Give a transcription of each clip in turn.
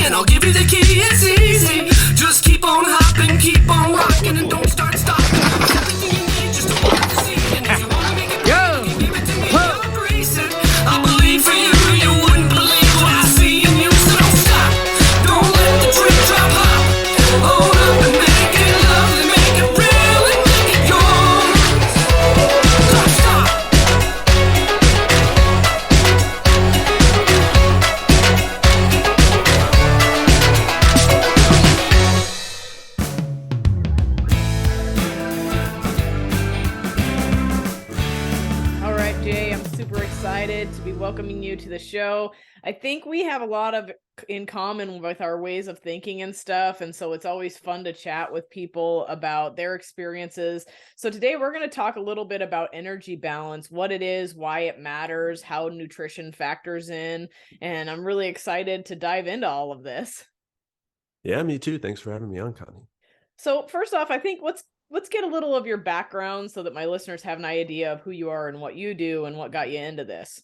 and I'll give you the key. It's easy. Just keep on hopping, keep on rocking, and don't start stopping. It's everything you need just to walk the scene. And if you wanna make it better, you give it to me, I'll grease it. I believe for you, you wouldn't believe what I see in you. So don't stop, don't let the dream drop off. Hold up and make it lovely, make it real, and make it yours. Don't stop. All right, Jay, I'm super excited to be welcoming you to the show. I think we have a lot of in common with our ways of thinking and stuff, and so it's always fun to chat with people about their experiences. So today we're going to talk a little bit about energy balance, what it is, why it matters, how nutrition factors in, and I'm really excited to dive into all of this. Yeah, me too. Thanks for having me on, Connie. So first off, I think let's get a little of your background so that my listeners have an idea of who you are and what you do and what got you into this.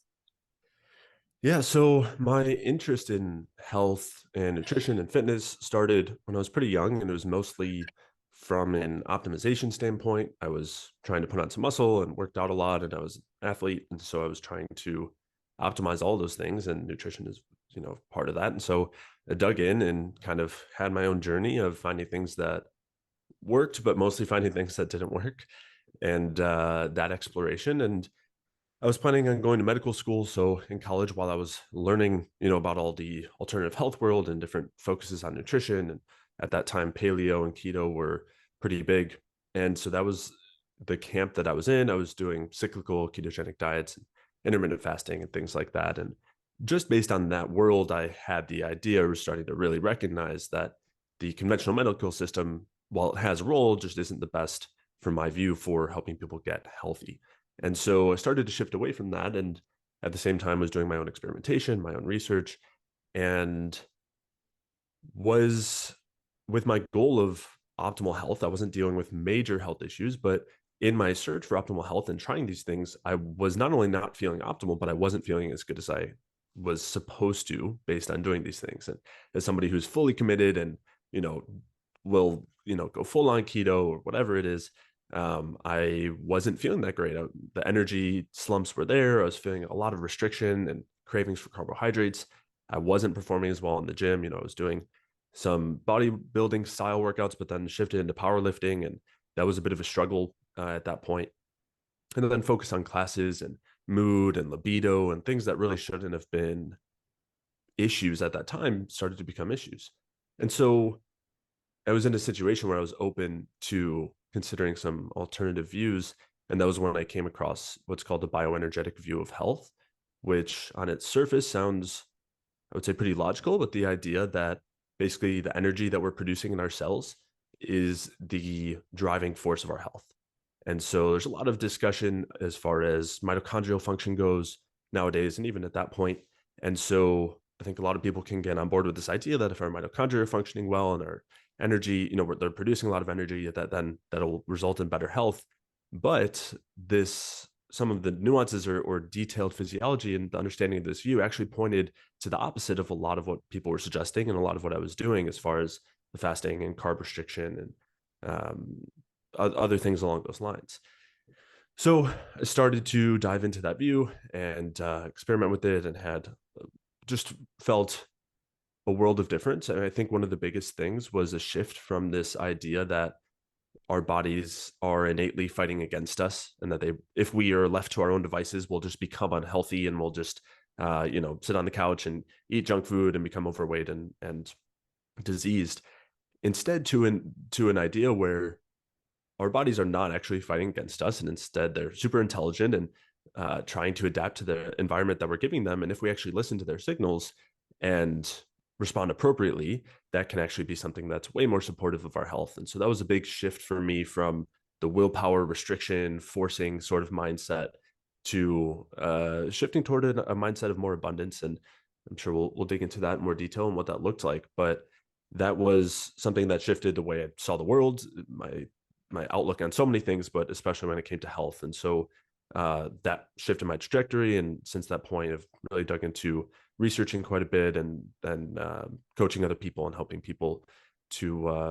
Yeah, so my interest in health and nutrition and fitness started when I was pretty young, and it was mostly from an optimization standpoint. I was trying to put on some muscle and worked out a lot, and I was an athlete, and so I was trying to optimize all those things, and nutrition is, part of that. And so I dug in and kind of had my own journey of finding things that worked, but mostly finding things that didn't work, and that exploration. And I was planning on going to medical school. So in college, while I was learning, about all the alternative health world and different focuses on nutrition, and at that time, paleo and keto were pretty big. And so that was the camp that I was in. I was doing cyclical ketogenic diets, and intermittent fasting, and things like that. And just based on that world, I had the idea, or was starting to really recognize that the conventional medical system, while it has a role, just isn't the best, from my view, for helping people get healthy. And so I started to shift away from that, and at the same time was doing my own experimentation, my own research, and was with my goal of optimal health. I wasn't dealing with major health issues, but in my search for optimal health and trying these things, I was not only not feeling optimal, but I wasn't feeling as good as I was supposed to based on doing these things. And as somebody who's fully committed and, will, go full on keto or whatever it is, I wasn't feeling that great. The energy slumps were there. I was feeling a lot of restriction and cravings for carbohydrates. I wasn't performing as well in the gym. I was doing some bodybuilding style workouts, but then shifted into powerlifting, and that was a bit of a struggle at that point. And then focus on classes and mood and libido and things that really shouldn't have been issues at that time started to become issues. And so I was in a situation where I was open to considering some alternative views. And that was when I came across what's called the bioenergetic view of health, which on its surface sounds, I would say, pretty logical, but the idea that basically the energy that we're producing in our cells is the driving force of our health. And so there's a lot of discussion as far as mitochondrial function goes nowadays, and even at that point. And so I think a lot of people can get on board with this idea that if our mitochondria are functioning well and our energy, they're producing a lot of energy, that'll result in better health. But some of the nuances or detailed physiology and the understanding of this view actually pointed to the opposite of a lot of what people were suggesting and a lot of what I was doing as far as the fasting and carb restriction and other things along those lines. So I started to dive into that view and experiment with it, and had just felt a world of difference. And I think one of the biggest things was a shift from this idea that our bodies are innately fighting against us, and that if we are left to our own devices, we'll just become unhealthy, and we'll just, sit on the couch and eat junk food and become overweight and diseased. Instead, to an idea where our bodies are not actually fighting against us, and instead they're super intelligent and trying to adapt to the environment that we're giving them. And if we actually listen to their signals and respond appropriately, that can actually be something that's way more supportive of our health. And so that was a big shift for me from the willpower, restriction, forcing sort of mindset to shifting toward a mindset of more abundance. And I'm sure we'll dig into that in more detail and what that looked like. But that was something that shifted the way I saw the world, my outlook on so many things, but especially when it came to health. And so that shifted my trajectory. And since that point, I've really dug into researching quite a bit and coaching other people and helping people to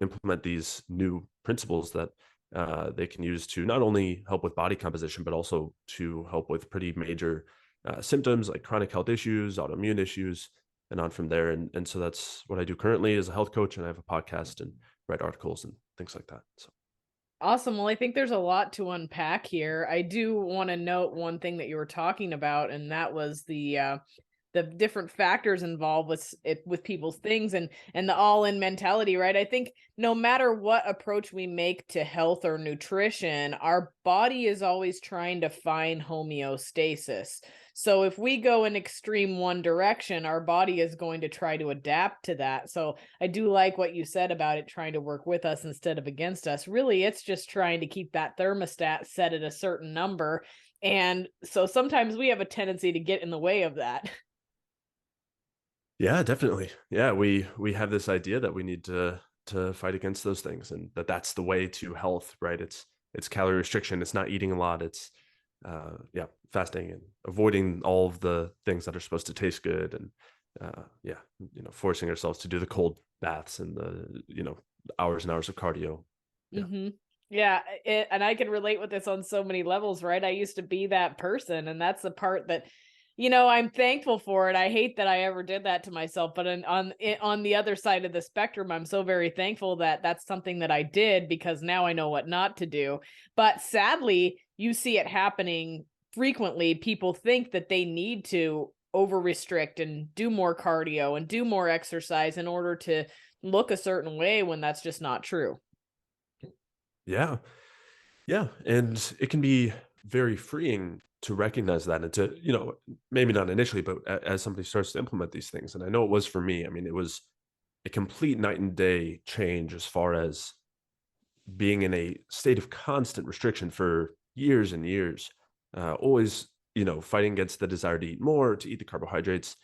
implement these new principles that they can use to not only help with body composition, but also to help with pretty major symptoms like chronic health issues, autoimmune issues, and on from there. And so that's what I do currently as a health coach, and I have a podcast and write articles and things like that. So. Awesome. Well, I think there's a lot to unpack here. I do want to note one thing that you were talking about, and that was the different factors involved with people's things and the all-in mentality, right? I think no matter what approach we make to health or nutrition, our body is always trying to find homeostasis. So if we go in extreme one direction, our body is going to try to adapt to that. So I do like what you said about it trying to work with us instead of against us. Really, it's just trying to keep that thermostat set at a certain number. And so sometimes we have a tendency to get in the way of that. Yeah, definitely. Yeah, we have this idea that we need to fight against those things, and that's the way to health, right? It's calorie restriction. It's not eating a lot. It's fasting and avoiding all of the things that are supposed to taste good, and forcing ourselves to do the cold baths and the hours and hours of cardio. Yeah. Mm-hmm. Yeah, and I can relate with this on so many levels, right? I used to be that person, and that's the part that I'm thankful for it. I hate that I ever did that to myself, but on the other side of the spectrum, I'm so very thankful that that's something that I did, because now I know what not to do. But sadly, you see it happening frequently. People think that they need to over restrict and do more cardio and do more exercise in order to look a certain way, when that's just not true. Yeah. Yeah. And it can be very freeing to recognize that and to, maybe not initially, but as somebody starts to implement these things. And I know it was for me. I mean, it was a complete night and day change as far as being in a state of constant restriction for years and years, always, fighting against the desire to eat more, to eat the carbohydrates,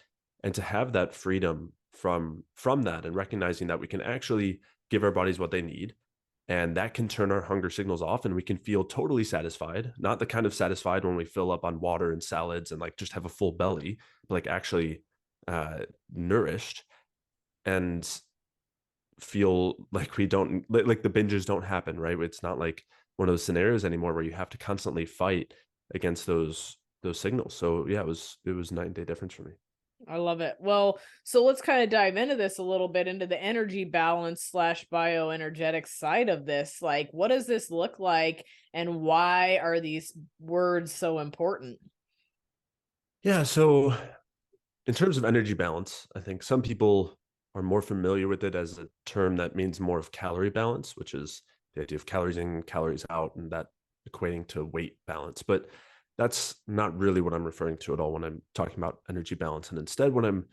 and to have that freedom from that, and recognizing that we can actually give our bodies what they need. And that can turn our hunger signals off, and we can feel totally satisfied, not the kind of satisfied when we fill up on water and salads and like just have a full belly, but like actually nourished, and feel like we don't, like the binges don't happen, right? It's not like one of those scenarios anymore where you have to constantly fight against those signals. So yeah, it was night and day difference for me. I love it. Well, so let's kind of dive into this a little bit, into the energy balance / bioenergetic side of this. Like, what does this look like, and why are these words so important? Yeah. So in terms of energy balance, I think some people are more familiar with it as a term that means more of calorie balance, which is the idea of calories in, calories out, and that equating to weight balance. But that's not really what I'm referring to at all when I'm talking about energy balance. And instead, what I'm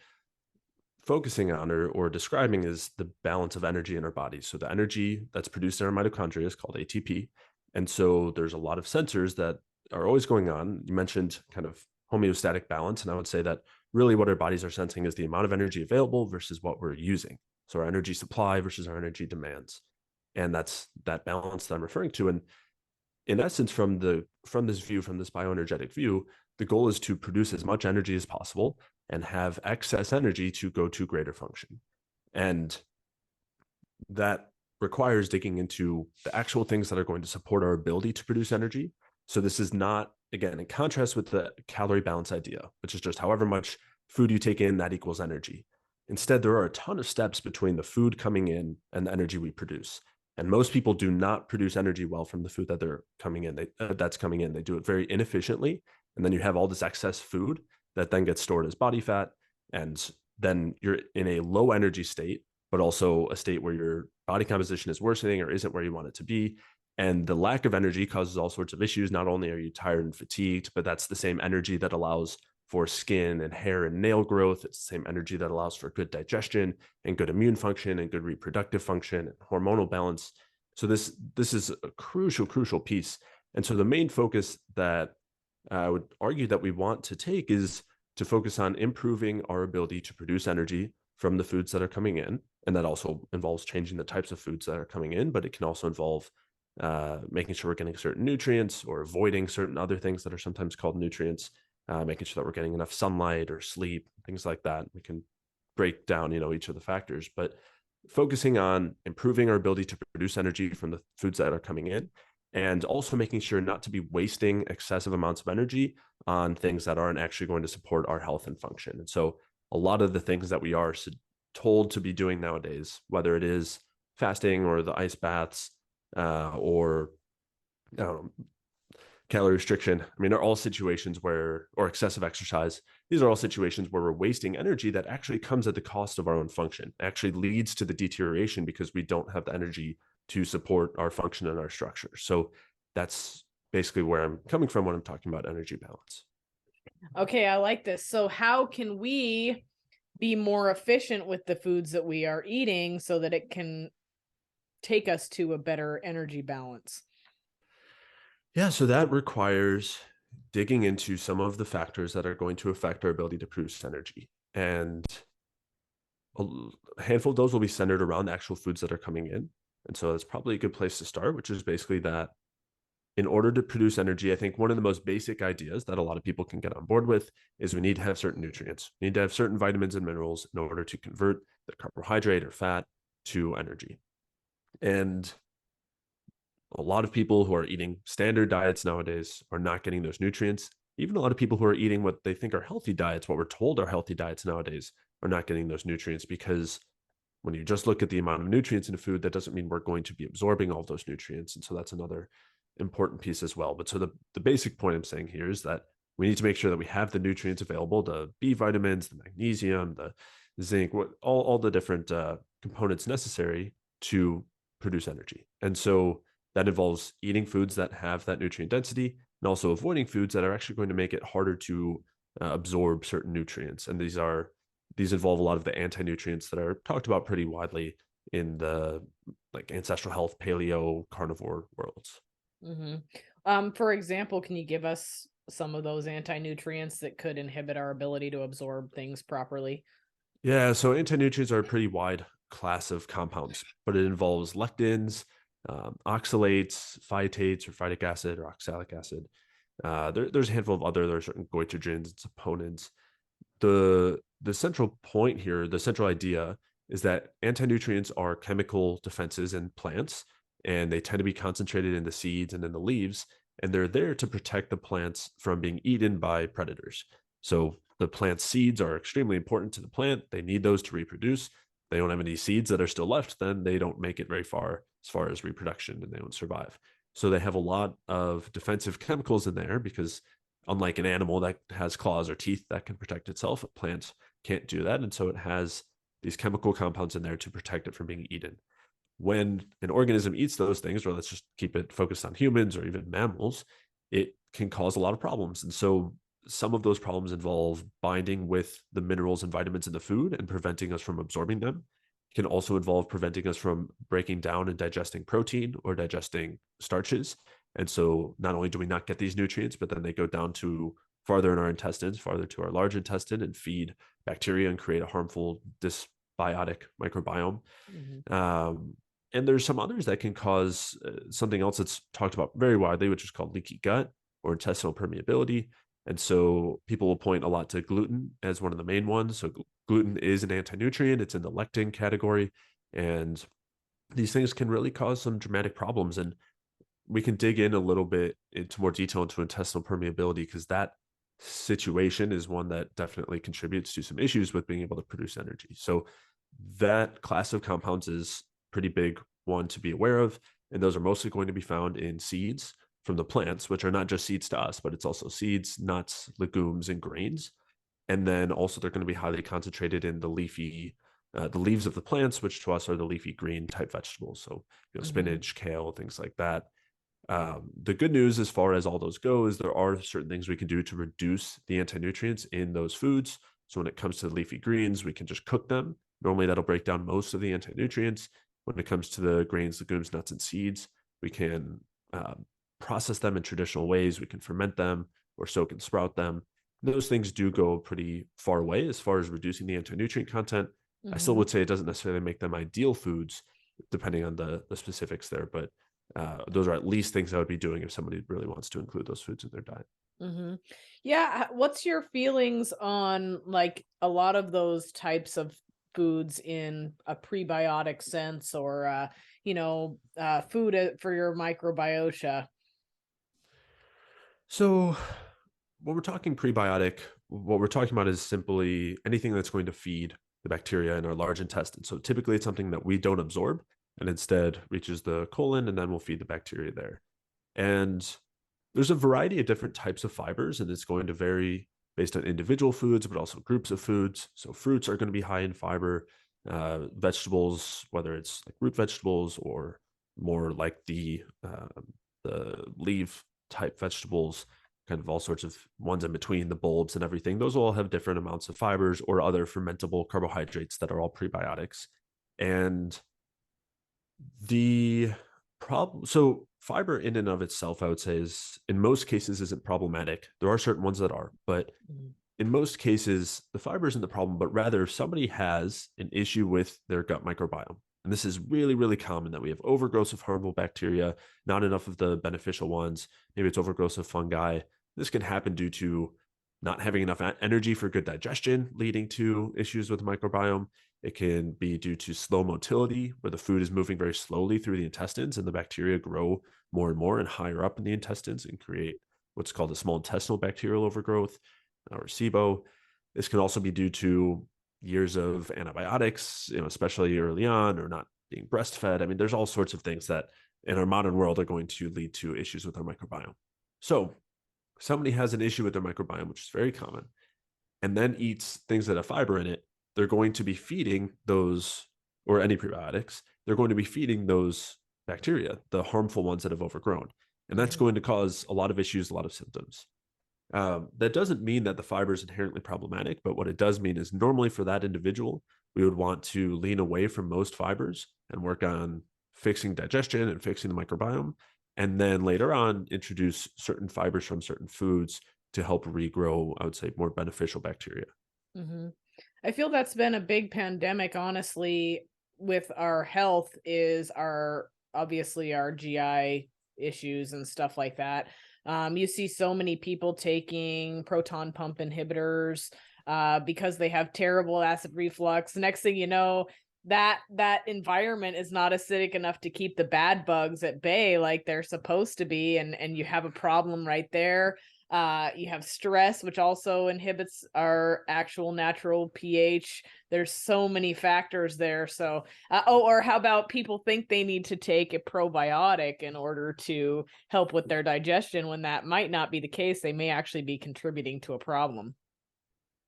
focusing on or describing is the balance of energy in our bodies. So the energy that's produced in our mitochondria is called ATP. And so there's a lot of sensors that are always going on. You mentioned kind of homeostatic balance. And I would say that really what our bodies are sensing is the amount of energy available versus what we're using. So our energy supply versus our energy demands. And that's that balance that I'm referring to. And in essence, from this bioenergetic view, the goal is to produce as much energy as possible and have excess energy to go to greater function. And that requires digging into the actual things that are going to support our ability to produce energy. So this is not, again, in contrast with the calorie balance idea, which is just however much food you take in, that equals energy. Instead, there are a ton of steps between the food coming in and the energy we produce. And most people do not produce energy well from the food that they're coming in. That's coming in. They do it very inefficiently. And then you have all this excess food that then gets stored as body fat. And then you're in a low energy state, but also a state where your body composition is worsening or isn't where you want it to be. And the lack of energy causes all sorts of issues. Not only are you tired and fatigued, but that's the same energy that allows for skin and hair and nail growth. It's the same energy that allows for good digestion and good immune function and good reproductive function and hormonal balance. So this is a crucial piece. And so the main focus that I would argue that we want to take is to focus on improving our ability to produce energy from the foods that are coming in. And that also involves changing the types of foods that are coming in, but it can also involve making sure we're getting certain nutrients or avoiding certain other things that are sometimes called nutrients. making sure that we're getting enough sunlight or sleep, things like that. We can break down, each of the factors, but focusing on improving our ability to produce energy from the foods that are coming in, and also making sure not to be wasting excessive amounts of energy on things that aren't actually going to support our health and function. And so a lot of the things that we are told to be doing nowadays, whether it is fasting or the ice baths, or calorie restriction, I mean, are all situations where, or excessive exercise, these are all situations where we're wasting energy that actually comes at the cost of our own function, actually leads to the deterioration because we don't have the energy to support our function and our structure. So that's basically where I'm coming from when I'm talking about energy balance. Okay, I like this. So how can we be more efficient with the foods that we are eating so that it can take us to a better energy balance? Yeah, so that requires digging into some of the factors that are going to affect our ability to produce energy. And a handful of those will be centered around the actual foods that are coming in. And so that's probably a good place to start, which is basically that in order to produce energy, I think one of the most basic ideas that a lot of people can get on board with is we need to have certain nutrients. We need to have certain vitamins and minerals in order to convert the carbohydrate or fat to energy. And a lot of people who are eating standard diets nowadays are not getting those nutrients. Even a lot of people who are eating what they think are healthy diets, what we're told are healthy diets nowadays, are not getting those nutrients, because when you just look at the amount of nutrients in a food, that doesn't mean we're going to be absorbing all of those nutrients. And so that's another important piece as well. But so the basic point I'm saying here is that we need to make sure that we have the nutrients available, the B vitamins, the magnesium, the zinc, all the different components necessary to produce energy. And so that involves eating foods that have that nutrient density, and also avoiding foods that are actually going to make it harder to absorb certain nutrients. And these involve a lot of the anti-nutrients that are talked about pretty widely in the like ancestral health, paleo, carnivore worlds. Mm-hmm. For example, can you give us some of those anti-nutrients that could inhibit our ability to absorb things properly? Yeah, so anti-nutrients are a pretty wide class of compounds, but it involves lectins, oxalates, phytates or phytic acid or oxalic acid. There's a handful of other, there are certain goitrogens and saponins. The central point here, the central idea, is that anti-nutrients are chemical defenses in plants, and they tend to be concentrated in the seeds and in the leaves, and they're there to protect the plants from being eaten by predators. So the plant's seeds are extremely important to the plant. They need those to reproduce. They don't have any seeds that are still left, then they don't make it very far as far as reproduction, and they don't survive. So they have a lot of defensive chemicals in there, because unlike an animal that has claws or teeth that can protect itself, a plant can't do that. And so it has these chemical compounds in there to protect it from being eaten. When an organism eats those things, or let's just keep it focused on humans or even mammals, it can cause a lot of problems. And so some of those problems involve binding with the minerals and vitamins in the food and preventing us from absorbing them. It can also involve preventing us from breaking down and digesting protein or digesting starches. And so not only do we not get these nutrients, but then they go down to farther in our intestines, farther to our large intestine, and feed bacteria and create a harmful dysbiotic microbiome. Mm-hmm. And there's some others that can cause something else that's talked about very widely, which is called leaky gut or intestinal permeability. And so people will point a lot to gluten as one of the main ones. So gluten is an anti-nutrient. It's in the lectin category. And these things can really cause some dramatic problems. And we can dig in a little bit into more detail into intestinal permeability, because that situation is one that definitely contributes to some issues with being able to produce energy. So that class of compounds is pretty big one to be aware of. And those are mostly going to be found in seeds from the plants, which are not just seeds to us, but it's also seeds, nuts, legumes, and grains. And then also they're going to be highly concentrated in the leaves of the plants, which to us are the leafy green type vegetables. So, spinach, kale, things like that. The good news as far as all those go is there are certain things we can do to reduce the anti-nutrients in those foods. So when it comes to the leafy greens, we can just cook them. Normally that'll break down most of the anti-nutrients. When it comes to the grains, legumes, nuts, and seeds, we can process them in traditional ways. We can ferment them or soak and sprout them. Those things do go pretty far away as far as reducing the anti-nutrient content. I still would say it doesn't necessarily make them ideal foods, depending on the specifics there, but Those are at least things I would be doing if somebody really wants to include those foods in their diet. Hmm. Yeah. What's your feelings on like a lot of those types of foods in a prebiotic sense, or food for your microbiota? So when we're talking prebiotic, what we're talking about is simply anything that's going to feed the bacteria in our large intestine. So typically it's something that we don't absorb and instead reaches the colon and then will feed the bacteria there. And there's a variety of different types of fibers, and it's going to vary based on individual foods, but also groups of foods. So fruits are going to be high in fiber. Vegetables, whether it's like root vegetables or more like the leaf type vegetables, kind of all sorts of ones in between the bulbs and everything. Those all have different amounts of fibers or other fermentable carbohydrates that are all prebiotics. And the problem, so fiber in and of itself, I would say, is in most cases isn't problematic. There are certain ones that are, but Mhm. in most cases, the fiber isn't the problem, but rather if somebody has an issue with their gut microbiome. And this is really, really common that we have overgrowth of harmful bacteria, not enough of the beneficial ones. Maybe it's overgrowth of fungi. This can happen due to not having enough energy for good digestion, leading to issues with the microbiome. It can be due to slow motility, where the food is moving very slowly through the intestines and the bacteria grow more and more and higher up in the intestines and create what's called a small intestinal bacterial overgrowth or SIBO. This can also be due to years of antibiotics, especially early on, or not being breastfed. I mean, there's all sorts of things that in our modern world are going to lead to issues with our microbiome. So somebody has an issue with their microbiome, which is very common, and then eats things that have fiber in it, they're going to be feeding those, or any prebiotics, they're going to be feeding those bacteria, the harmful ones that have overgrown. And that's Mhm. going to cause a lot of issues, a lot of symptoms. That doesn't mean that the fiber is inherently problematic, but what it does mean is normally for that individual, we would want to lean away from most fibers and work on fixing digestion and fixing the microbiome. And then later on, introduce certain fibers from certain foods to help regrow, I would say, more beneficial bacteria. Hmm. I feel that's been a big pandemic, honestly, with our health, is our obviously our GI issues and stuff like that. You see so many people taking proton pump inhibitors because they have terrible acid reflux. Next thing you know, that environment is not acidic enough to keep the bad bugs at bay like they're supposed to be, and you have a problem right there. You have stress, which also inhibits our actual natural pH. There's so many factors there. So, or how about people think they need to take a probiotic in order to help with their digestion when that might not be the case? They may actually be contributing to a problem.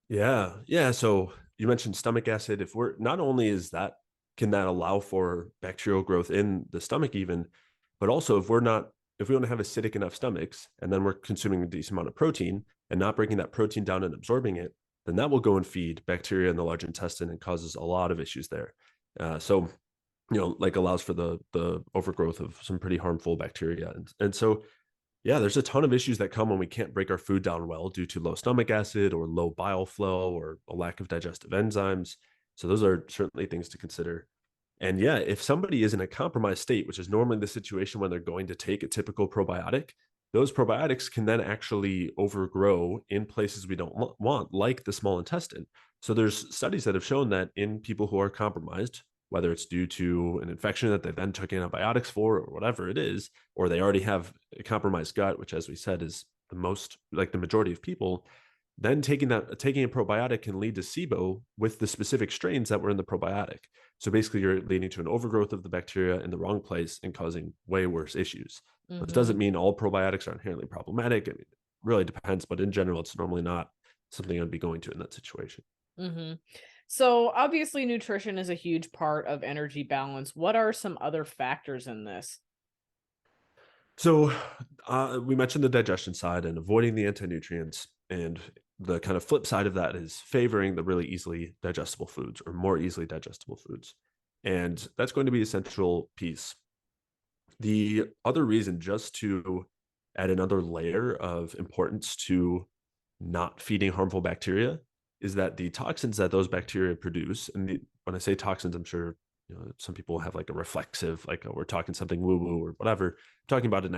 Yeah. Yeah. So you mentioned stomach acid. If we're not only is that, can that allow for bacterial growth in the stomach, even, but also if we don't have acidic enough stomachs and then we're consuming a decent amount of protein and not breaking that protein down and absorbing it, then that will go and feed bacteria in the large intestine and causes a lot of issues there. So, like allows for the overgrowth of some pretty harmful bacteria. And so yeah, there's a ton of issues that come when we can't break our food down well due to low stomach acid or low bile flow or a lack of digestive enzymes. So those are certainly things to consider. And yeah, if somebody is in a compromised state, which is normally the situation when they're going to take a typical probiotic, those probiotics can then actually overgrow in places we don't want, like the small intestine. So there's studies that have shown that in people who are compromised, whether it's due to an infection that they then took antibiotics for or whatever it is, or they already have a compromised gut, which, as we said, is the most like the majority of people, then taking a probiotic can lead to SIBO with the specific strains that were in the probiotic. So basically, you're leading to an overgrowth of the bacteria in the wrong place and causing way worse issues. This doesn't Hmm. mean all probiotics are inherently problematic. I mean, it really depends, but in general, it's normally not something I'd be going to in that situation. Hmm. So obviously, nutrition is a huge part of energy balance. What are some other factors in this? So we mentioned the digestion side and avoiding the anti-nutrients, and the kind of flip side of that is favoring the really easily digestible foods or more easily digestible foods. And that's going to be a central piece. The other reason, just to add another layer of importance to not feeding harmful bacteria, is that the toxins that those bacteria produce, and when I say toxins, I'm sure some people have like a reflexive, like we're talking something woo woo or whatever, talking about an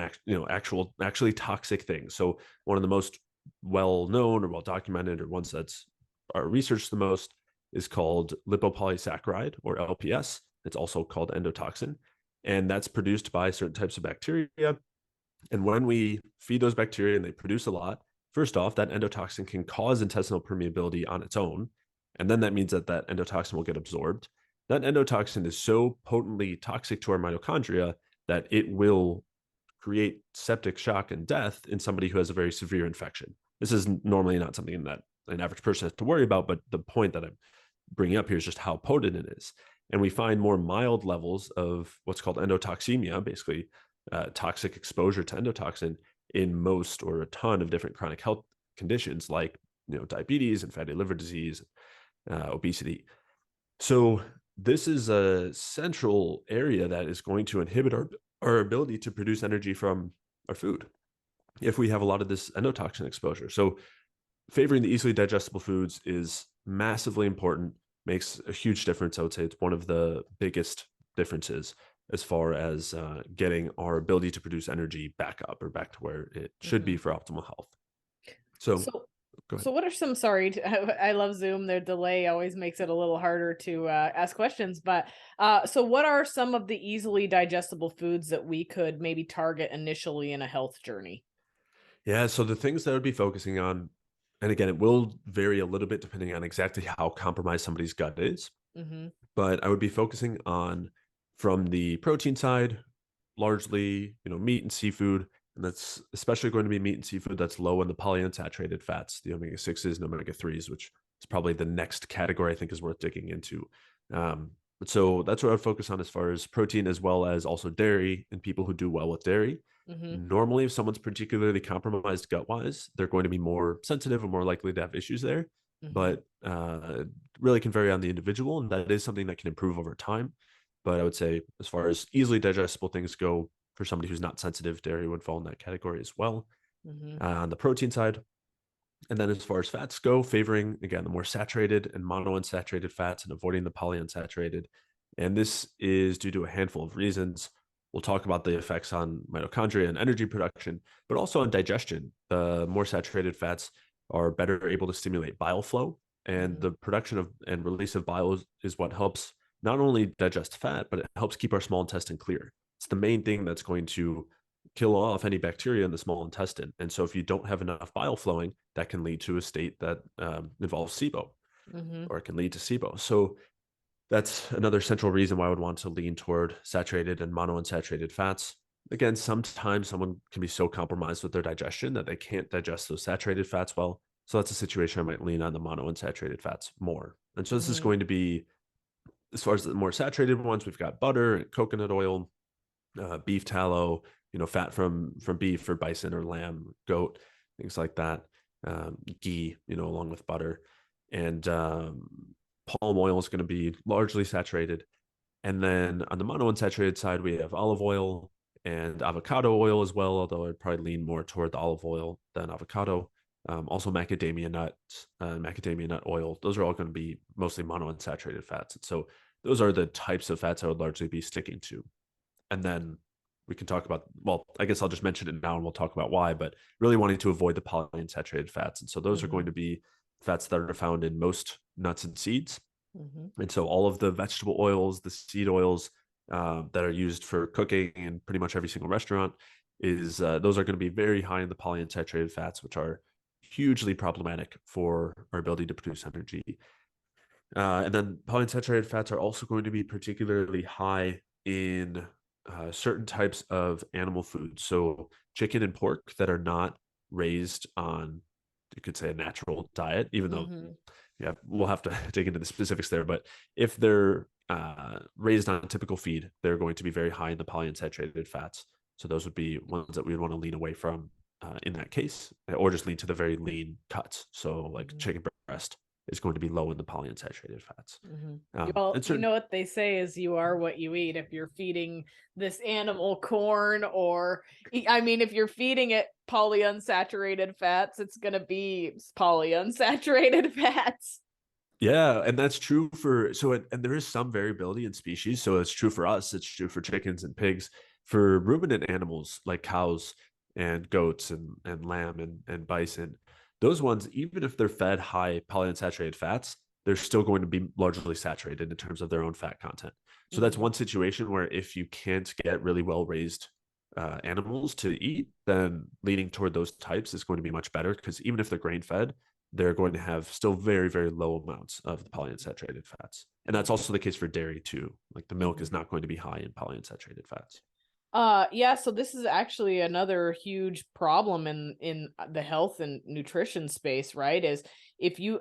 actually toxic thing. So one of the most well known or well documented, or ones that's are researched the most, is called lipopolysaccharide, or LPS. It's also called endotoxin, and that's produced by certain types of bacteria. And when we feed those bacteria and they produce a lot, first off, that endotoxin can cause intestinal permeability on its own. And then that means that that endotoxin will get absorbed. That endotoxin is so potently toxic to our mitochondria that it will create septic shock and death in somebody who has a very severe infection. This is normally not something that an average person has to worry about, but the point that I'm bringing up here is just how potent it is. And we find more mild levels of what's called endotoxemia, basically toxic exposure to endotoxin, in most or a ton of different chronic health conditions like diabetes and fatty liver disease, obesity. So this is a central area that is going to inhibit our ability to produce energy from our food if we have a lot of this endotoxin exposure. So favoring the easily digestible foods is massively important, makes a huge difference. I would say it's one of the biggest differences as far as getting our ability to produce energy back up or back to where it should be for optimal health. So go ahead. So what are some, sorry, I love Zoom. Their delay always makes it a little harder to ask questions. But so what are some of the easily digestible foods that we could maybe target initially in a health journey? Yeah, so the things that I would be focusing on, and again, it will vary a little bit depending on exactly how compromised somebody's gut is, but I would be focusing on, from the protein side, largely, meat and seafood. And that's especially going to be meat and seafood that's low in the polyunsaturated fats, the omega-6s and omega-3s, which is probably the next category I think is worth digging into. So that's what I would focus on as far as protein, as well as also dairy and people who do well with dairy. Normally, if someone's particularly compromised gut-wise, they're going to be more sensitive or more likely to have issues there. But really can vary on the individual, and that is something that can improve over time. But I would say, as far as easily digestible things go, for somebody who's not sensitive, dairy would fall in that category as well, on the protein side. And then as far as fats go, favoring, again, the more saturated and monounsaturated fats and avoiding the polyunsaturated. And this is due to a handful of reasons. We'll talk about the effects on mitochondria and energy production, but also on digestion. The more saturated fats are better able to stimulate bile flow, and the production of and release of bile is what helps not only digest fat, but it helps keep our small intestine clear. It's the main thing that's going to kill off any bacteria in the small intestine. And so if you don't have enough bile flowing, that can lead to a state that involves SIBO, or it can lead to SIBO. So that's another central reason why I would want to lean toward saturated and monounsaturated fats. Again, sometimes someone can be so compromised with their digestion that they can't digest those saturated fats well. So that's a situation I might lean on the monounsaturated fats more. And so this is going to be, as far as the more saturated ones, we've got butter and coconut oil, beef tallow, fat from beef or bison or lamb, goat, things like that, ghee, along with butter. And palm oil is going to be largely saturated. And then on the monounsaturated side, we have olive oil and avocado oil as well, although I'd probably lean more toward the olive oil than avocado. Also macadamia nuts, macadamia nut oil. Those are all going to be mostly monounsaturated fats. And so those are the types of fats I would largely be sticking to. And then we can talk about, well, I guess I'll just mention it now and we'll talk about why, but really wanting to avoid the polyunsaturated fats. And so those are going to be fats that are found in most nuts and seeds. And so all of the vegetable oils, the seed oils that are used for cooking in pretty much every single restaurant, those are going to be very high in the polyunsaturated fats, which are hugely problematic for our ability to produce energy. And then polyunsaturated fats are also going to be particularly high in certain types of animal foods. So chicken and pork that are not raised on, you could say, a natural diet, even though, yeah, we'll have to dig into the specifics there. But if they're raised on a typical feed, they're going to be very high in the polyunsaturated fats. So those would be ones that we would want to lean away from in that case, or just lean to the very lean cuts. So like chicken breast is going to be low in the polyunsaturated fats. Well, you know what they say is you are what you eat. If you're feeding this animal corn, or if you're feeding it polyunsaturated fats, it's going to be polyunsaturated fats. Yeah, and that's true for and there is some variability in species. So it's true for us, it's true for chickens and pigs. For ruminant animals like cows and goats and lamb and bison, those ones, even if they're fed high polyunsaturated fats, they're still going to be largely saturated in terms of their own fat content. So that's Mhm. one situation where if you can't get really well raised animals to eat, then leaning toward those types is going to be much better because even if they're grain fed, they're going to have still very, very low amounts of the polyunsaturated fats. And that's also the case for dairy too. Like the milk is Mhm. not going to be high in polyunsaturated fats. Yeah, so this is actually another huge problem in the health and nutrition space, right? Is if you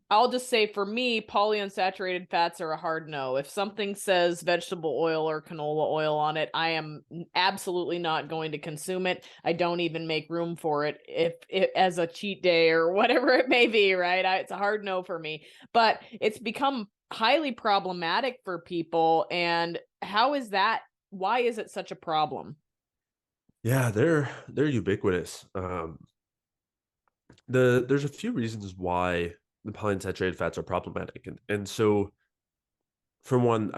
I'll just say for me, polyunsaturated fats are a hard no. If something says vegetable oil or canola oil on it, I am absolutely not going to consume it. I don't even make room for it if it as a cheat day or whatever it may be, right? It's a hard no for me. But it's become highly problematic for people, and how is that, why is it such a problem? Yeah, they're ubiquitous. There's a few reasons why the polyunsaturated fats are problematic, and so for one,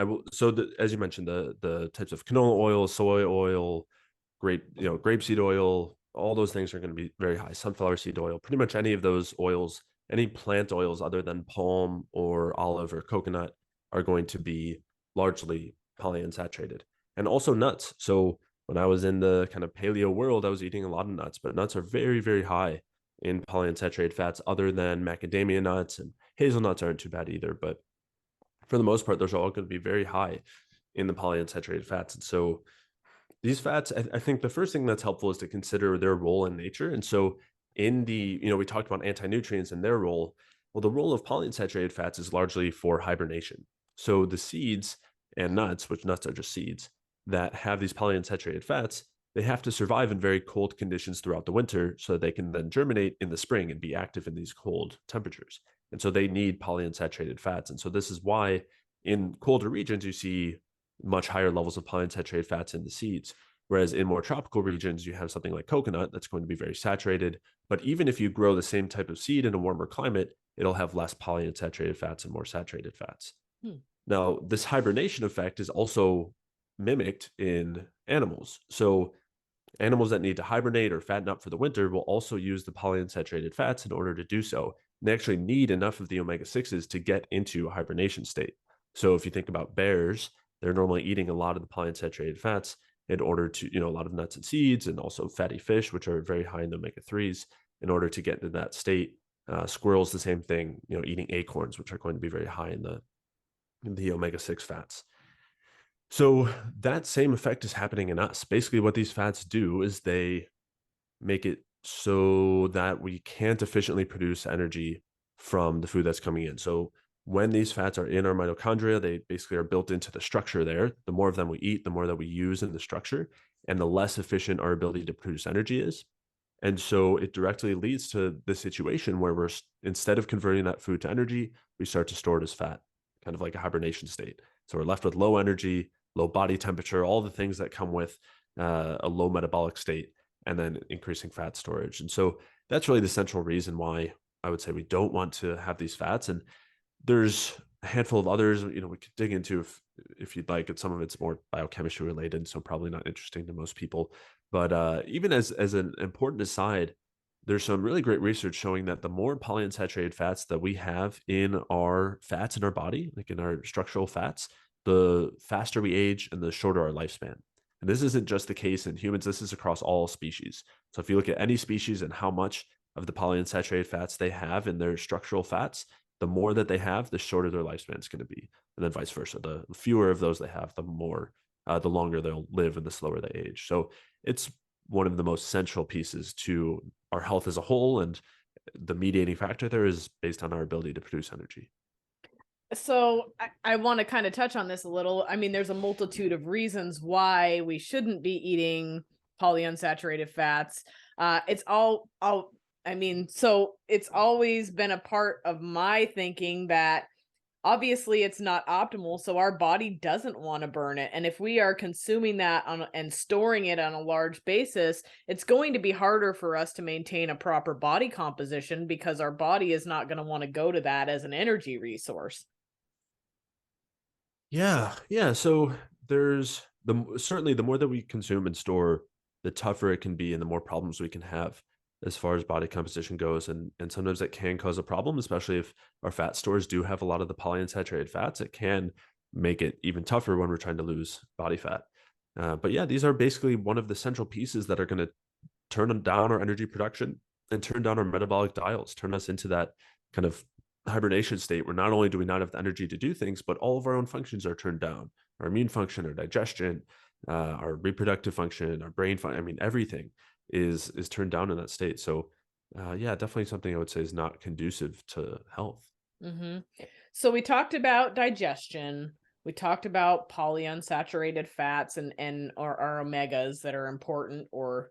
as you mentioned, the types of canola oil, soy oil, grapeseed oil, all those things are going to be very high. Sunflower seed oil, pretty much any of those oils, any plant oils other than palm or olive or coconut are going to be largely polyunsaturated. And also nuts. So when I was in the kind of paleo world, I was eating a lot of nuts, but nuts are very, very high in polyunsaturated fats other than macadamia nuts, and hazelnuts aren't too bad either. But for the most part, those are all going to be very high in the polyunsaturated fats. And so these fats, I think the first thing that's helpful is to consider their role in nature. And so we talked about anti-nutrients and their role. Well, the role of polyunsaturated fats is largely for hibernation. So the seeds and nuts, which nuts are just seeds, that have these polyunsaturated fats, they have to survive in very cold conditions throughout the winter so that they can then germinate in the spring and be active in these cold temperatures. And so they need polyunsaturated fats. And so this is why in colder regions you see much higher levels of polyunsaturated fats in the seeds. Whereas in more tropical regions, you have something like coconut that's going to be very saturated. But even if you grow the same type of seed in a warmer climate, it'll have less polyunsaturated fats and more saturated fats. Hmm. Now, this hibernation effect is also mimicked in animals. So animals that need to hibernate or fatten up for the winter will also use the polyunsaturated fats in order to do so. They actually need enough of the omega 6s to get into a hibernation state. So if you think about bears, they're normally eating a lot of the polyunsaturated fats in order to, a lot of nuts and seeds and also fatty fish, which are very high in the omega 3s, in order to get into that state. Squirrels, the same thing, eating acorns, which are going to be very high in the omega 6 fats. So that same effect is happening in us. Basically, what these fats do is they make it so that we can't efficiently produce energy from the food that's coming in. So when these fats are in our mitochondria, they basically are built into the structure there. The more of them we eat, the more that we use in the structure, and the less efficient our ability to produce energy is. And so it directly leads to the situation where instead of converting that food to energy, we start to store it as fat, kind of like a hibernation state. So we're left with low energy, low body temperature, all the things that come with a low metabolic state, and then increasing fat storage. And so that's really the central reason why I would say we don't want to have these fats. And there's a handful of others, we could dig into if you'd like. Some of it's more biochemistry related, so probably not interesting to most people. But even as an important aside, there's some really great research showing that the more polyunsaturated fats that we have in our fats in our body, like in our structural fats, the faster we age and the shorter our lifespan. And this isn't just the case in humans, this is across all species. So if you look at any species and how much of the polyunsaturated fats they have in their structural fats, the more that they have, the shorter their lifespan is going to be. And then vice versa. The fewer of those they have, the longer they'll live and the slower they age. So it's one of the most central pieces to our health as a whole. And the mediating factor there is based on our ability to produce energy. So I want to kind of touch on this a little. I mean, there's a multitude of reasons why we shouldn't be eating polyunsaturated fats. So it's always been a part of my thinking that obviously it's not optimal, so our body doesn't want to burn it. And if we are consuming that and storing it on a large basis, it's going to be harder for us to maintain a proper body composition because our body is not going to want to go to that as an energy resource. Yeah. So there's certainly the more that we consume and store, the tougher it can be and the more problems we can have as far as body composition goes. And sometimes it can cause a problem, especially if our fat stores do have a lot of the polyunsaturated fats. It can make it even tougher when we're trying to lose body fat. But yeah, these are basically one of the central pieces that are going to turn down our energy production and turn down our metabolic dials, turn us into that kind of hibernation state where not only do we not have the energy to do things, but all of our own functions are turned down. Our immune function, our digestion, our reproductive function, our brain function. I mean, everything is turned down in that state. So yeah, definitely something I would say is not conducive to health. Mm-hmm. So we talked about digestion. We talked about polyunsaturated fats and or our omegas that are important or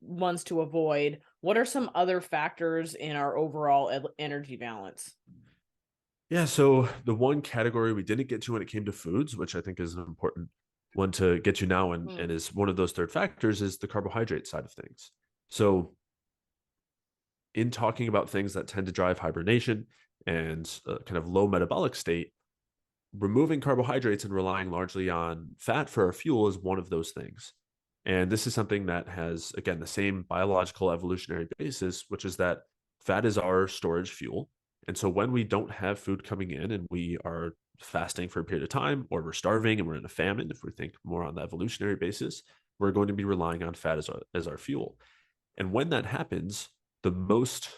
ones to avoid. What are some other factors in our overall energy balance? Yeah, so the one category we didn't get to when it came to foods, which I think is an important one to get to now and is one of those third factors, is the carbohydrate side of things. So in talking about things that tend to drive hibernation and kind of low metabolic state, removing carbohydrates and relying largely on fat for our fuel is one of those things. And this is something that has, again, the same biological evolutionary basis, which is that fat is our storage fuel. And so when we don't have food coming in and we are fasting for a period of time, or we're starving and we're in a famine, if we think more on the evolutionary basis, we're going to be relying on fat as our fuel. And when that happens, the most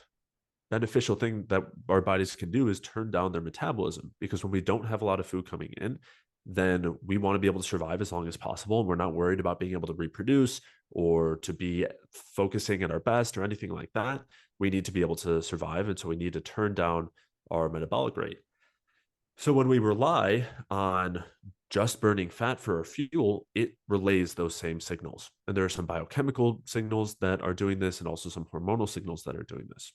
beneficial thing that our bodies can do is turn down their metabolism, because when we don't have a lot of food coming in, then we want to be able to survive as long as possible. And we're not worried about being able to reproduce or to be focusing at our best or anything like that. We need to be able to survive. And so we need to turn down our metabolic rate. So when we rely on just burning fat for our fuel, it relays those same signals. And there are some biochemical signals that are doing this and also some hormonal signals that are doing this.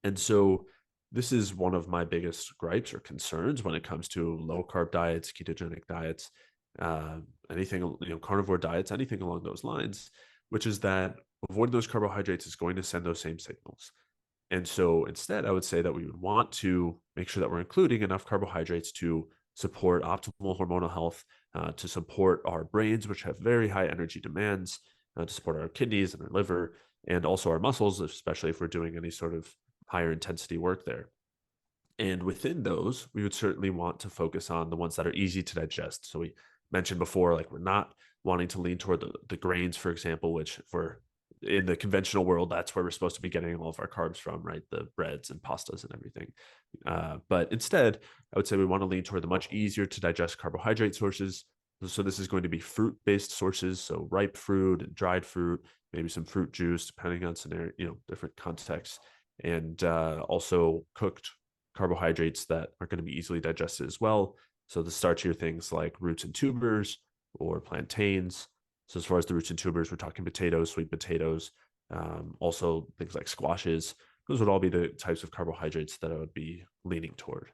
And so this is one of my biggest gripes or concerns when it comes to low carb diets, ketogenic diets, anything, carnivore diets, anything along those lines, which is that avoiding those carbohydrates is going to send those same signals. And so instead, I would say that we would want to make sure that we're including enough carbohydrates to support optimal hormonal health, to support our brains, which have very high energy demands, to support our kidneys and our liver, and also our muscles, especially if we're doing any sort of higher intensity work there. And within those, we would certainly want to focus on the ones that are easy to digest. So we mentioned before, like we're not wanting to lean toward the grains, for example, which for in the conventional world, that's where we're supposed to be getting all of our carbs from, right? The breads and pastas and everything. But instead, I would say we want to lean toward the much easier to digest carbohydrate sources. So this is going to be fruit-based sources, so ripe fruit and dried fruit, maybe some fruit juice, depending on scenario, different contexts, and also cooked carbohydrates that are going to be easily digested as well. So the starchier things like roots and tubers or plantains. So as far as the roots and tubers, we're talking potatoes, sweet potatoes, also things like squashes. Those would all be the types of carbohydrates that I would be leaning toward.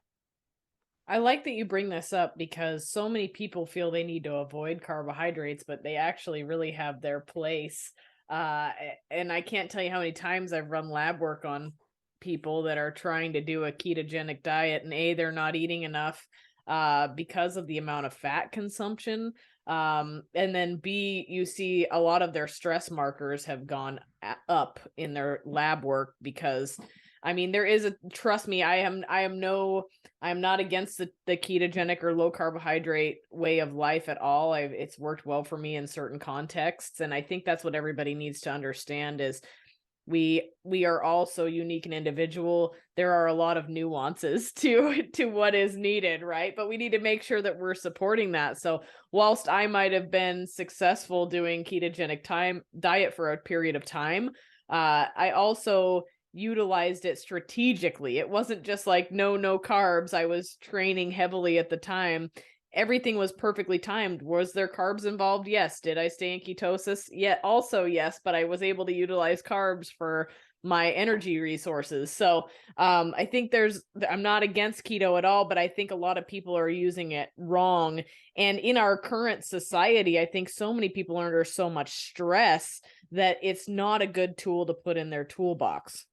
I like that you bring this up because so many people feel they need to avoid carbohydrates, but they actually really have their place. And I can't tell you how many times I've run lab work on people that are trying to do a ketogenic diet, and A, they're not eating enough because of the amount of fat consumption. And then B, you see a lot of their stress markers have gone up in their lab work because there is trust me, I am not against the ketogenic or low carbohydrate way of life at all. It's worked well for me in certain contexts. And I think that's what everybody needs to understand is we are all so unique and individual. There are a lot of nuances to what is needed, right? But we need to make sure that we're supporting that. So whilst I might have been successful doing ketogenic diet for a period of time, I also utilized it strategically. It wasn't just like no carbs. I was training heavily at the time. Everything was perfectly timed. Was there carbs involved? Yes. Did I stay in ketosis? Yeah, also yes, but I was able to utilize carbs for my energy resources. So I think I'm not against keto at all, but I think a lot of people are using it wrong. And in our current society, I think so many people are under so much stress that it's not a good tool to put in their toolbox.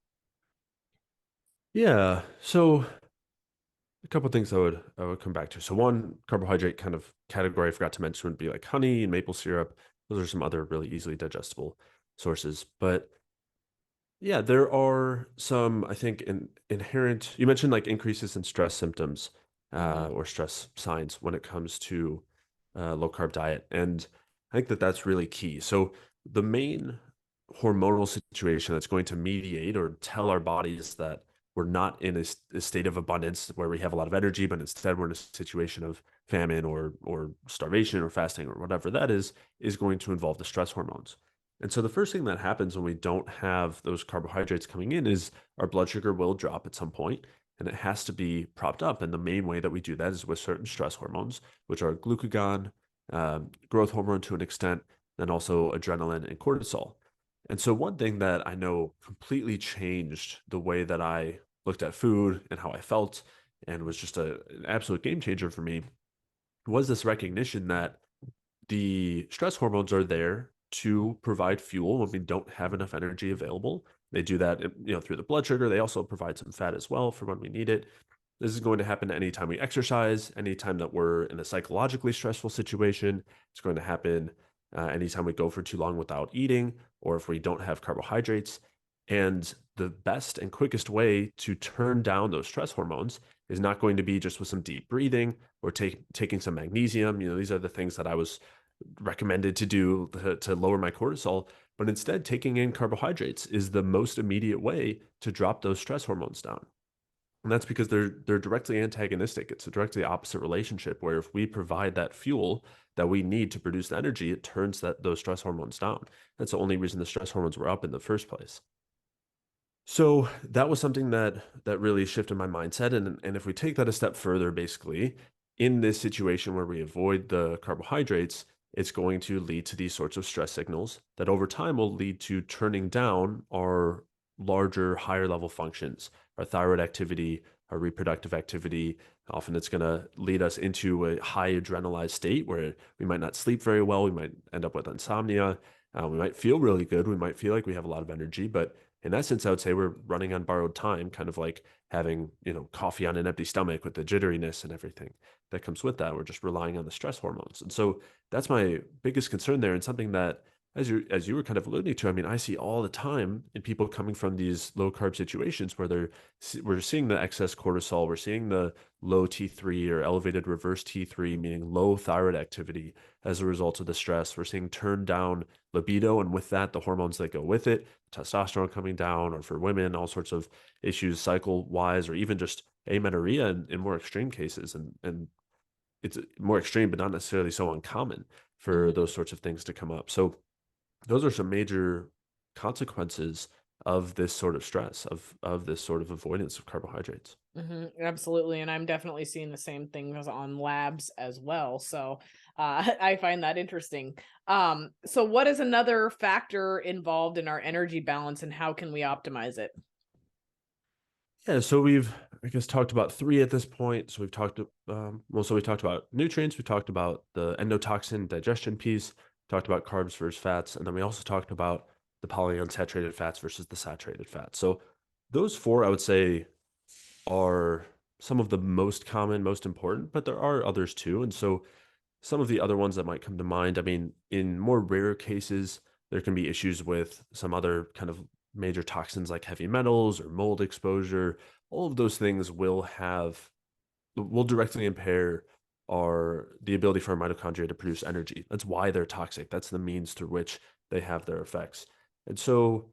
Yeah. So a couple of things I would come back to. So one carbohydrate kind of category I forgot to mention would be like honey and maple syrup. Those are some other really easily digestible sources. But yeah, there are some, I think, inherent, you mentioned like increases in stress symptoms Hmm. or stress signs when it comes to low carb diet. And I think that that's really key. So the main hormonal situation that's going to mediate or tell our bodies that we're not in a state of abundance where we have a lot of energy, but instead we're in a situation of famine or starvation or fasting or whatever that is going to involve the stress hormones. And so the first thing that happens when we don't have those carbohydrates coming in is our blood sugar will drop at some point, and it has to be propped up. And the main way that we do that is with certain stress hormones, which are glucagon, growth hormone to an extent, and also adrenaline and cortisol. And so one thing that I know completely changed the way that I looked at food and how I felt, and was just an absolute game changer for me, was this recognition that the stress hormones are there to provide fuel when we don't have enough energy available. They do that, through the blood sugar. They also provide some fat as well for when we need it. This is going to happen anytime we exercise, anytime that we're in a psychologically stressful situation. It's going to happen anytime we go for too long without eating, or if we don't have carbohydrates. And the best and quickest way to turn down those stress hormones is not going to be just with some deep breathing or taking some magnesium. These are the things that I was recommended to do to lower my cortisol, but instead taking in carbohydrates is the most immediate way to drop those stress hormones down. And that's because they're directly antagonistic. It's a directly opposite relationship where if we provide that fuel that we need to produce the energy, it turns those stress hormones down. That's the only reason the stress hormones were up in the first place. So that was something that really shifted my mindset. And if we take that a step further, basically, in this situation where we avoid the carbohydrates, it's going to lead to these sorts of stress signals that over time will lead to turning down our larger, higher level functions, our thyroid activity, our reproductive activity. Often it's going to lead us into a high adrenalized state where we might not sleep very well. We might end up with insomnia. We might feel really good. We might feel like we have a lot of energy, but in essence, I would say we're running on borrowed time, kind of like having, coffee on an empty stomach with the jitteriness and everything that comes with that. We're just relying on the stress hormones. And so that's my biggest concern there, and something that as you were kind of alluding to, I mean, I see all the time in people coming from these low carb situations where we're seeing the excess cortisol, we're seeing the low T3 or elevated reverse T3, meaning low thyroid activity as a result of the stress. We're seeing turned down libido, and with that, the hormones that go with it, testosterone coming down, or for women, all sorts of issues cycle wise, or even just amenorrhea in more extreme cases. And it's more extreme, but not necessarily so uncommon for Hmm. those sorts of things to come up. So those are some major consequences of this sort of stress, of this sort of avoidance of carbohydrates. Absolutely. And I'm definitely seeing the same things on labs as well. So I find that interesting. So what is another factor involved in our energy balance and how can we optimize it? Yeah, so we've, I guess, talked about three at this point. So we've so we talked about nutrients, we talked about the endotoxin digestion piece, talked about carbs versus fats, and then we also talked about the polyunsaturated fats versus the saturated fats. So those four, I would say, are some of the most common, most important, but there are others too. And so some of the other ones that might come to mind, I mean, in more rare cases, there can be issues with some other kind of major toxins like heavy metals or mold exposure. All of those things will directly impair the ability for our mitochondria to produce energy. That's why they're toxic. That's the means through which they have their effects. And so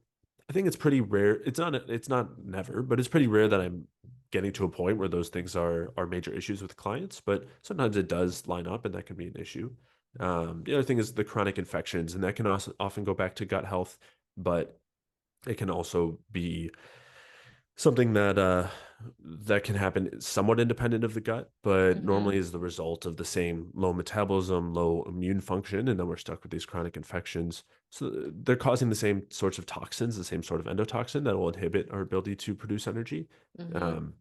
I think it's pretty rare. It's not never, but it's pretty rare that I'm getting to a point where those things are major issues with clients, but sometimes it does line up and that can be an issue. The other thing is the chronic infections, and that can also often go back to gut health, but it can also be something that can happen somewhat independent of the gut, but Mm-hmm. normally is the result of the same low metabolism, low immune function, and then we're stuck with these chronic infections. So they're causing the same sorts of toxins, the same sort of endotoxin that will inhibit our ability to produce energy. Mm-hmm. Um,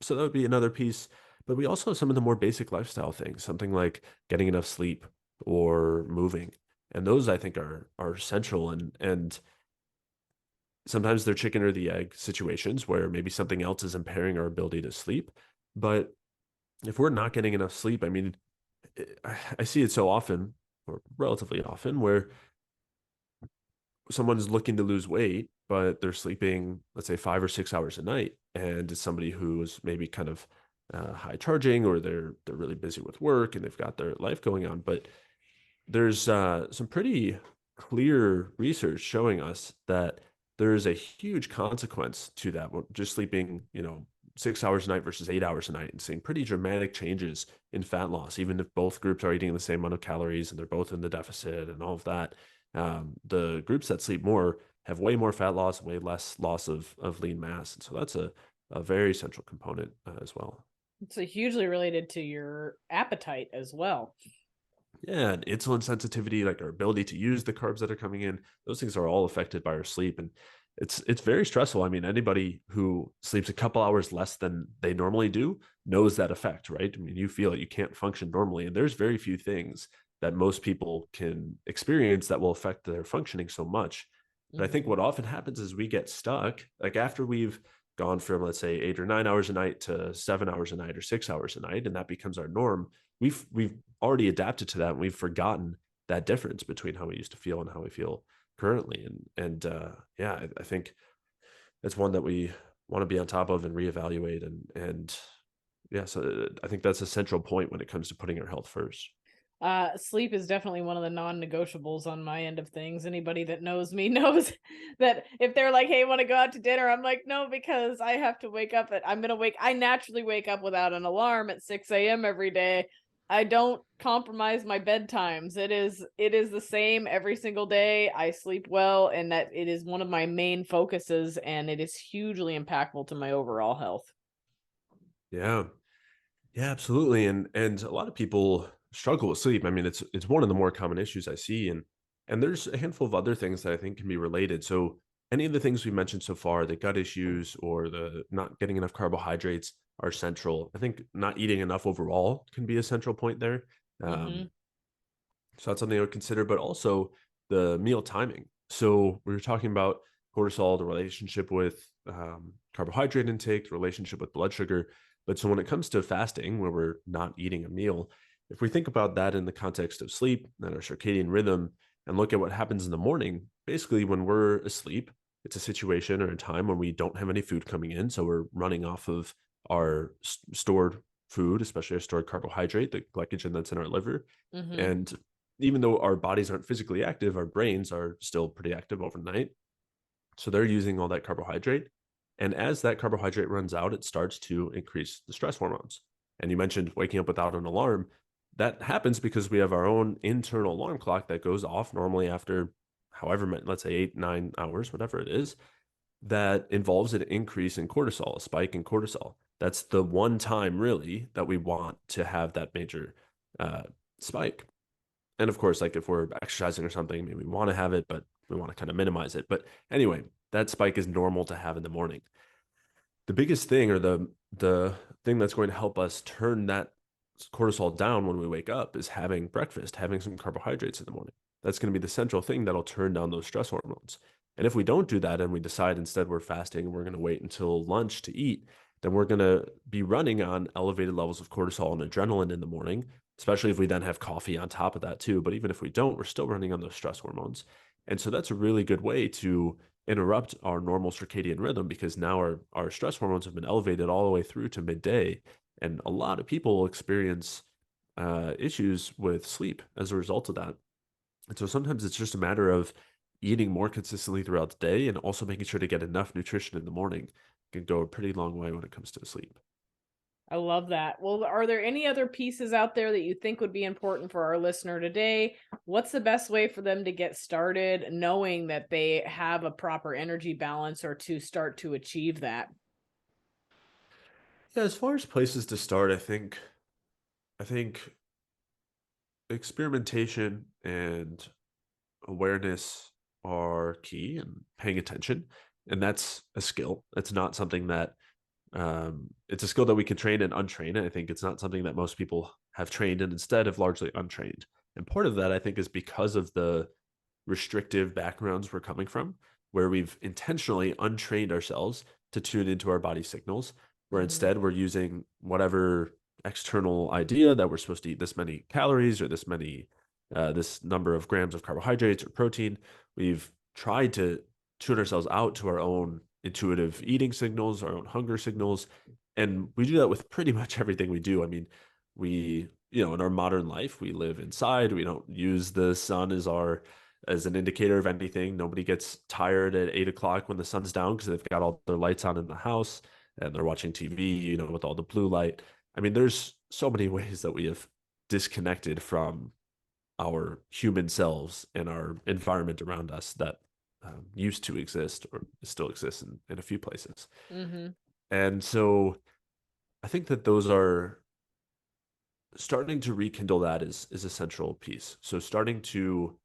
so that would be another piece. But we also have some of the more basic lifestyle things, something like getting enough sleep or moving. And those I think are central, and sometimes they're chicken or the egg situations where maybe something else is impairing our ability to sleep. But if we're not getting enough sleep, I mean, I see it so often, or relatively often, where someone's looking to lose weight, but they're sleeping, let's say, 5 or 6 hours a night, and it's somebody who's maybe kind of high charging, or they're really busy with work and they've got their life going on. But there's some pretty clear research showing us that there is a huge consequence to that. Just sleeping, 6 hours a night versus 8 hours a night, and seeing pretty dramatic changes in fat loss, even if both groups are eating the same amount of calories and they're both in the deficit and all of that. The groups that sleep more have way more fat loss, way less loss of lean mass. And so that's a very central component as well. It's hugely related to your appetite as well. Yeah, and insulin sensitivity, like our ability to use the carbs that are coming in, those things are all affected by our sleep. And it's very stressful. I mean, anybody who sleeps a couple hours less than they normally do knows that effect, right? I mean, you feel it, you can't function normally. And there's very few things that most people can experience that will affect their functioning so much. But I think Mm-hmm. what often happens is we get stuck, like after we've gone from, let's say, 8 or 9 hours a night to 7 hours a night or 6 hours a night, and that becomes our norm. We've already adapted to that, and we've forgotten that difference between how we used to feel and how we feel currently. And yeah, I think it's one that we want to be on top of and reevaluate. And yeah, so I think that's a central point when it comes to putting our health first. Sleep is definitely one of the non-negotiables on my end of things. Anybody that knows me knows that if they're like, "Hey, want to go out to dinner?" I'm like, "No, because I have to wake up at I naturally wake up without an alarm at 6 a.m. every day. I don't compromise my bedtimes. It is the same every single day. I sleep well, and that it is one of my main focuses, and it is hugely impactful to my overall health." Yeah. Yeah, absolutely. And a lot of people struggle with sleep. I mean, it's one of the more common issues I see. And there's a handful of other things that I think can be related. So any of the things we mentioned so far, the gut issues or the not getting enough carbohydrates are central. I think not eating enough overall can be a central point there. Mm-hmm. Um, so that's something I would consider, but also the meal timing. So we were talking about cortisol, the relationship with carbohydrate intake, the relationship with blood sugar. But so when it comes to fasting, where we're not eating a meal, if we think about that in the context of sleep and our circadian rhythm and look at what happens in the morning, basically when we're asleep, it's a situation or a time when we don't have any food coming in. So we're running off of our stored food, especially our stored carbohydrate, the glycogen that's in our liver. Mm-hmm. And even though our bodies aren't physically active, our brains are still pretty active overnight. So they're using all that carbohydrate. And as that carbohydrate runs out, it starts to increase the stress hormones. And you mentioned waking up without an alarm. That happens because we have our own internal alarm clock that goes off normally after however, let's say 8, 9 hours, whatever it is, that involves an increase in cortisol, a spike in cortisol. That's the one time really that we want to have that major uh, spike. And of course, like if we're exercising or something, maybe we want to have it, but we want to kind of minimize it. But anyway, that spike is normal to have in the morning. The biggest thing, or the thing that's going to help us turn that cortisol down when we wake up, is having breakfast, having some carbohydrates in the morning. That's going to be the central thing that'll turn down those stress hormones. And if we don't do that and we decide instead we're fasting and we're going to wait until lunch to eat, then we're going to be running on elevated levels of cortisol and adrenaline in the morning, especially if we then have coffee on top of that too. But even if we don't, we're still running on those stress hormones. And so that's a really good way to interrupt our normal circadian rhythm, because now our stress hormones have been elevated all the way through to midday. And a lot of people experience issues with sleep as a result of that. And so sometimes it's just a matter of eating more consistently throughout the day and also making sure to get enough nutrition in the morning. It can go a pretty long way when it comes to sleep. I love that. Well, are there any other pieces out there that you think would be important for our listener today? What's the best way for them to get started knowing that they have a proper energy balance or to start to achieve that? Yeah, as far as places to start, I think experimentation and awareness are key and paying attention. And that's a skill. It's not something that it's a skill that we can train and untrain. And I think it's not something that most people have trained and instead have largely untrained. And part of that, I think, is because of the restrictive backgrounds we're coming from, where we've intentionally untrained ourselves to tune into our body signals, where Mm-hmm. instead we're using whatever external idea that we're supposed to eat this many calories or this number of grams of carbohydrates or protein. We've tried to tune ourselves out to our own intuitive eating signals, our own hunger signals. And we do that with pretty much everything we do. I mean, in our modern life, we live inside. We don't use the sun as an indicator of anything. Nobody gets tired at 8 o'clock when the sun's down because they've got all their lights on in the house and they're watching TV, with all the blue light. I mean, there's so many ways that we have disconnected from our human selves and our environment around us that used to exist or still exists in a few places. Mm-hmm. And so I think that those are starting to rekindle that is a central piece. So starting to,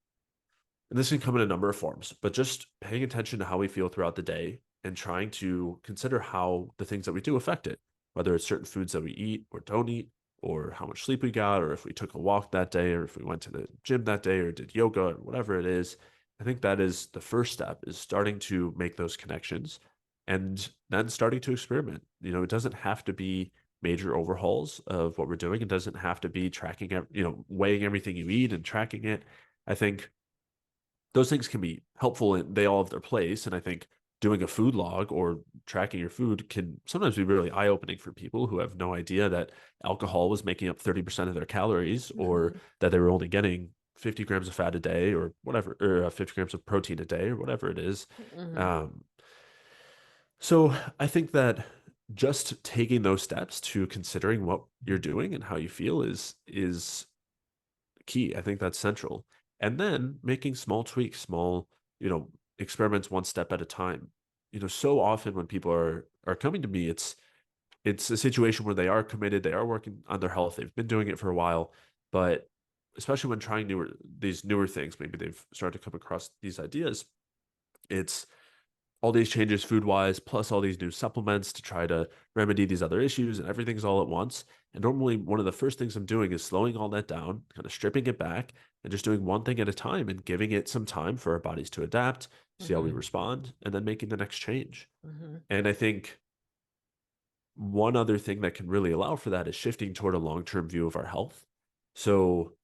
and this can come in a number of forms, but just paying attention to how we feel throughout the day and trying to consider how the things that we do affect it, whether it's certain foods that we eat or don't eat, or how much sleep we got, or if we took a walk that day, or if we went to the gym that day, or did yoga, or whatever it is. I think that is the first step, is starting to make those connections and then starting to experiment. It doesn't have to be major overhauls of what we're doing. It doesn't have to be tracking, weighing everything you eat and tracking it. I think those things can be helpful and they all have their place. And I think doing a food log or tracking your food can sometimes be really eye-opening for people who have no idea that alcohol was making up 30% of their calories, or Mm-hmm. that they were only getting 50 grams of fat a day or whatever, or 50 grams of protein a day or whatever it is. Mm-hmm. Um, so I think that just taking those steps to considering what you're doing and how you feel is key. I think that's central. And then making small tweaks, small, you know, experiments one step at a time. So often when people are coming to me, it's a situation where they are committed, they are working on their health, they've been doing it for a while, but especially when trying these newer things, maybe they've started to come across these ideas. It's all these changes food wise, plus all these new supplements to try to remedy these other issues, and everything's all at once. And normally, one of the first things I'm doing is slowing all that down, kind of stripping it back, and just doing one thing at a time and giving it some time for our bodies to adapt, see how we Mm-hmm. respond, and then making the next change. Mm-hmm. And I think one other thing that can really allow for that is shifting toward a long term view of our health. So,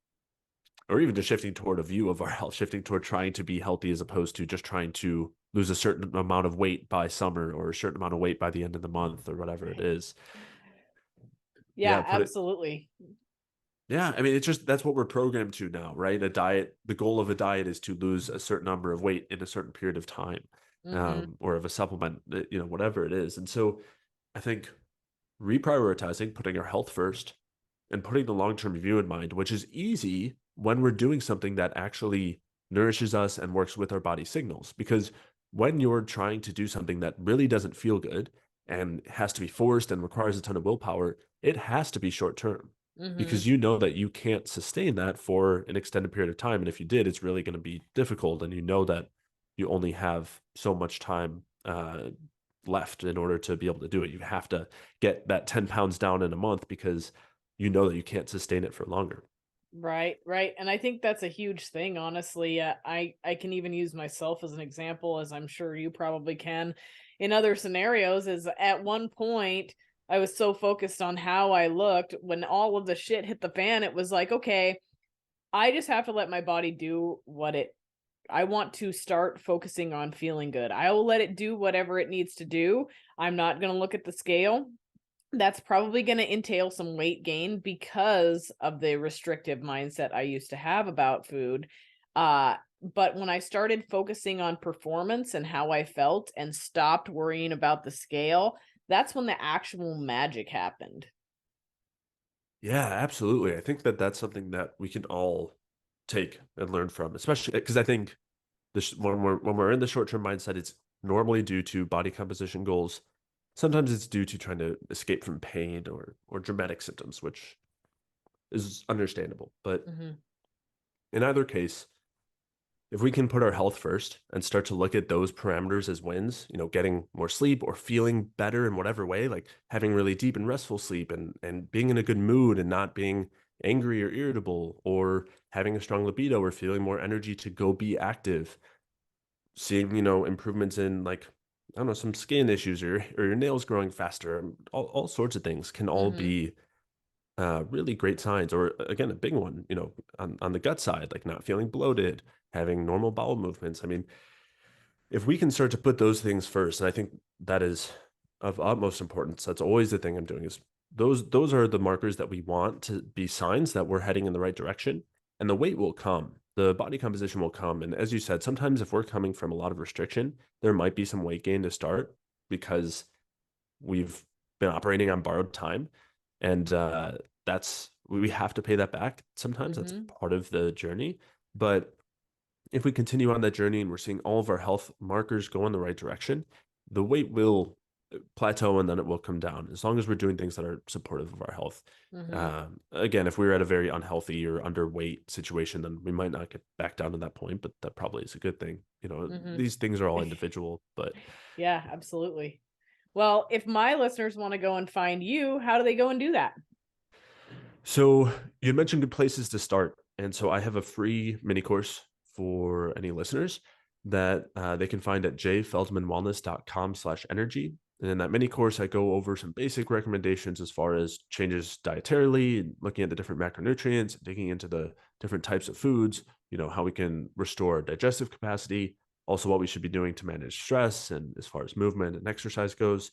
or even just shifting toward a view of our health, shifting toward trying to be healthy as opposed to just trying to lose a certain amount of weight by summer or a certain amount of weight by the end of the month or whatever it Right. is. Yeah, Yeah, put it. absolutely. Yeah, I mean, it's just that's what we're programmed to now, right? A diet, the goal of a diet is to lose a certain number of weight in a certain period of time, Mm-hmm. or of a supplement, whatever it is. And so I think reprioritizing, putting our health first, and putting the long-term view in mind, which is easy when we're doing something that actually nourishes us and works with our body signals. Because when you're trying to do something that really doesn't feel good and has to be forced and requires a ton of willpower, it has to be short term, Mm-hmm. because you know that you can't sustain that for an extended period of time. And if you did, it's really going to be difficult. And you know that you only have so much time left in order to be able to do it. You have to get that 10 pounds down in a month because you know that you can't sustain it for longer. Right, right. And I think that's a huge thing, honestly. I can even use myself as an example, as I'm sure you probably can in other scenarios. Is at one point I was so focused on how I looked when all of the shit hit the fan. It was like, okay, I just have to let my body do what it I want to start focusing on feeling good. I will let it do whatever it needs to do. I'm not going to look at the scale. That's probably going to entail some weight gain because of the restrictive mindset I used to have about food. But when I started focusing on performance and how I felt and stopped worrying about the scale, that's when the actual magic happened. Yeah, absolutely. I think that that's something that we can all take and learn from, especially because I think when we're in the short term mindset, it's normally due to body composition goals, Sometimes it's due to trying to escape from pain or dramatic symptoms, which is understandable. But in either case, if we can put our health first and start to look at those parameters as wins, getting more sleep or feeling better in whatever way, like having really deep and restful sleep and being in a good mood and not being angry or irritable, or having a strong libido or feeling more energy to go be active, seeing, improvements in, like, I don't know, some skin issues or your nails growing faster, all sorts of things can all be really great signs. Or again, a big one, on the gut side, like not feeling bloated, having normal bowel movements. I mean, if we can start to put those things first, and I think that is of utmost importance, that's always the thing I'm doing, is those are the markers that we want to be signs that we're heading in the right direction. And the weight will come, the body composition will come. And as you said, sometimes if we're coming from a lot of restriction, there might be some weight gain to start because we've been operating on borrowed time. And that's, we have to pay that back sometimes. That's part of the journey. But if we continue on that journey and we're seeing all of our health markers go in the right direction, the weight will plateau and then it will come down, as long as we're doing things that are supportive of our health. Again, if we were at a very unhealthy or underweight situation, then we might not get back down to that point, but that probably is a good thing. These things are all individual, but yeah, absolutely. Well, if my listeners want to go and find you, how do they go and do that? So you mentioned good places to start. And so I have a free mini course for any listeners that they can find at jayfeldmanwellness.com/energy. And in that mini course, I go over some basic recommendations as far as changes dietarily, looking at the different macronutrients, digging into the different types of foods, how we can restore digestive capacity, also what we should be doing to manage stress, and as far as movement and exercise goes.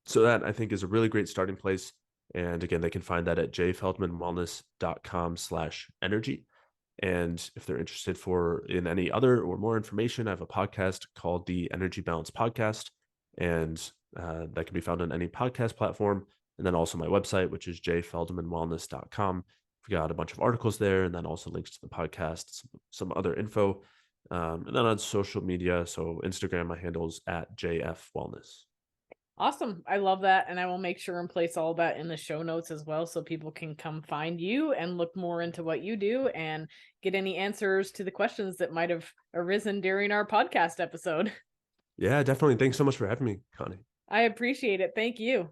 So that, I think, is a really great starting place. And again, they can find that at jayfeldmanwellness.com/energy. And if they're interested in any other or more information, I have a podcast called the Energy Balance Podcast, and that can be found on any podcast platform. And then also my website, which is jayfeldmanwellness.com. We've got a bunch of articles there, and then also links to the podcast, some other info. And then on social media, so Instagram, my handle is at JFWellness. Awesome. I love that. And I will make sure and place all that in the show notes as well, so people can come find you and look more into what you do and get any answers to the questions that might have arisen during our podcast episode. Yeah, definitely. Thanks so much for having me, Connie. I appreciate it. Thank you.